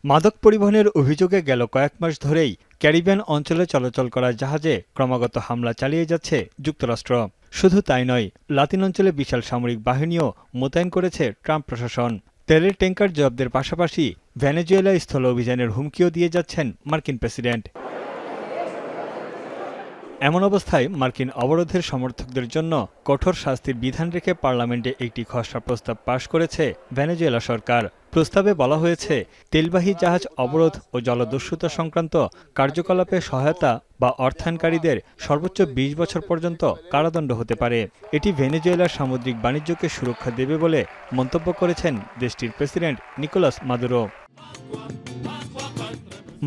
মাদক পরিবহনের অভিযোগে গেল কয়েক মাস ধরেই ক্যারিবিয়ান অঞ্চলে চলাচল করা জাহাজে ক্রমাগত হামলা চালিয়ে যাচ্ছে যুক্তরাষ্ট্র। শুধু তাই নয়, লাতিন অঞ্চলে বিশাল সামরিক বাহিনীও মোতায়েন করেছে ট্রাম্প প্রশাসন। তেলের ট্যাঙ্কার জব্দের পাশাপাশি ভেনেজুয়েলা স্থল অভিযানের হুমকিও দিয়ে যাচ্ছেন মার্কিন প্রেসিডেন্ট। এমন অবস্থায় মার্কিন অবরোধের সমর্থকদের জন্য কঠোর শাস্তির বিধান রেখে পার্লামেন্টে একটি খসড়া প্রস্তাব পাশ করেছে ভেনেজুয়েলা সরকার। প্রস্তাবে বলা হয়েছে, তেলবাহী জাহাজ অবরোধ ও জলদস্যুতা সংক্রান্ত কার্যকলাপে সহায়তা বা অর্থায়নকারীদের সর্বোচ্চ ২০ বছর পর্যন্ত কারাদণ্ড হতে পারে। এটি ভেনেজুয়েলার সামুদ্রিক বাণিজ্যকে সুরক্ষা দেবে বলে মন্তব্য করেছেন দেশটির প্রেসিডেন্ট নিকোলাস মাদুরো।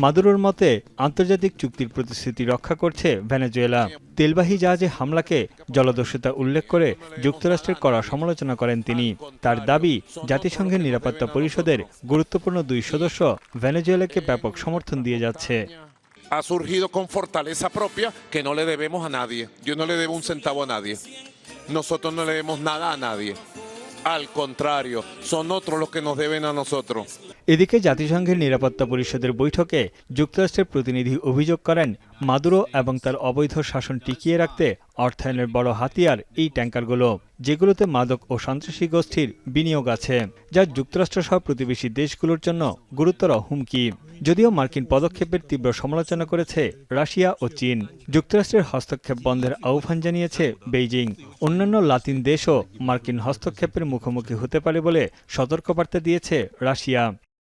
মাদুরোর মতে, আন্তর্জাতিক চুক্তির প্রতিশ্রুতি রক্ষা করছে ভেনেজুয়েলা। তেলবাহী জাহাজে হামলাকে জলদস্যুতা উল্লেখ করে যুক্তরাষ্ট্রের কড়া সমালোচনা করেন তিনি। তার দাবি, জাতিসংঘের নিরাপত্তা পরিষদের গুরুত্বপূর্ণ ২ সদস্য ভেনেজুয়েলাকে ব্যাপক সমর্থন দিয়ে যাচ্ছে। Ha surgido con fortaleza propia que no le debemos a nadie. Yo no le debo un centavo a nadie. Nosotros no le debemos nada a nadie. Al contrario, son otros los que nos deben a nosotros. এদিকে জাতিসংঘের নিরাপত্তা পরিষদের বৈঠকে যুক্তরাষ্ট্রের প্রতিনিধি অভিযোগ করেন, Maduro এবং তার অবৈধ শাসন টিকিয়ে রাখতে অর্থায়নের বড় হাতিয়ার এই ট্যাঙ্কারগুলো, যেগুলোতে মাদক ও সন্ত্রাসী গোষ্ঠীর বিনিয়োগ আছে, যা যুক্তরাষ্ট্রসহ প্রতিবেশী দেশগুলোর জন্য গুরুতর হুমকি। যদিও মার্কিন পদক্ষেপের তীব্র সমালোচনা করেছে রাশিয়া ও চীন। যুক্তরাষ্ট্রের হস্তক্ষেপ বন্ধের আহ্বান জানিয়েছে বেইজিং। অন্যান্য লাতিন দেশও মার্কিন হস্তক্ষেপের মুখোমুখি হতে পারে বলে সতর্কবার্তা দিয়েছে রাশিয়া।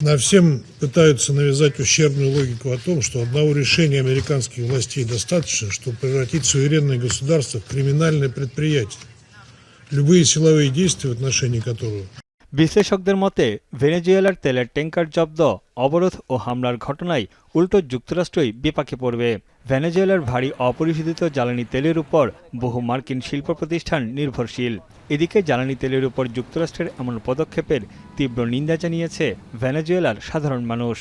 Нам всем пытаются навязать ущербную логику о том, что одного решения американских властей достаточно, чтобы превратить суверенное государство в криминальное предприятие, любые силовые действия, в отношении которого বিশ্লেষকদের মতে, ভেনেজুয়েলার তেলের ট্যাঙ্কার জব্দ, অবরোধ ও হামলার ঘটনায় উল্টো যুক্তরাষ্ট্রই বিপাকে পড়বে। ভেনেজুয়েলার ভারী অপরিশোধিত জ্বালানি তেলের উপর বহু মার্কিন শিল্প প্রতিষ্ঠান নির্ভরশীল। এদিকে জ্বালানি তেলের উপর যুক্তরাষ্ট্রের এমন পদক্ষেপের তীব্র নিন্দা জানিয়েছে ভেনেজুয়েলার সাধারণ মানুষ।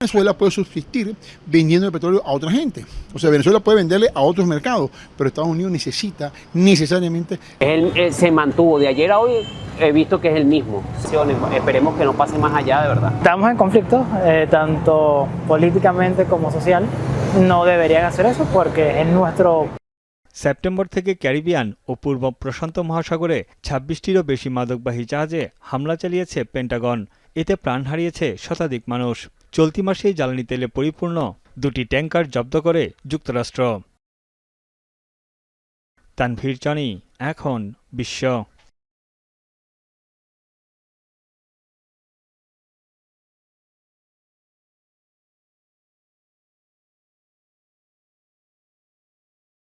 Venezuela puede subsistir vendiendo el petróleo a otra gente. O sea, Venezuela puede venderle a otros mercados, pero Estados Unidos necesita necesariamente... Él se mantuvo de ayer a hoy, he visto que es el mismo. Esperemos que no pase más allá, de verdad. Estamos en conflicto, tanto políticamente como social. No deberían hacer eso porque es nuestro... September থেকে Caribbean ও পূর্ব প্রশান্ত মহাসাগরে ২৬টিরও বেশি মাদকবাহী জাহাজে হামলা চালিয়েছে Pentagon. এতে প্রাণ হারিয়েছে শতাধিক মানুষ। চলতি মাসেই জ্বালানি তেলে পরিপূর্ণ ২টি ট্যাঙ্কার জব্দ করে যুক্তরাষ্ট্র। তানভীর জনি, এখন বিশ্ব।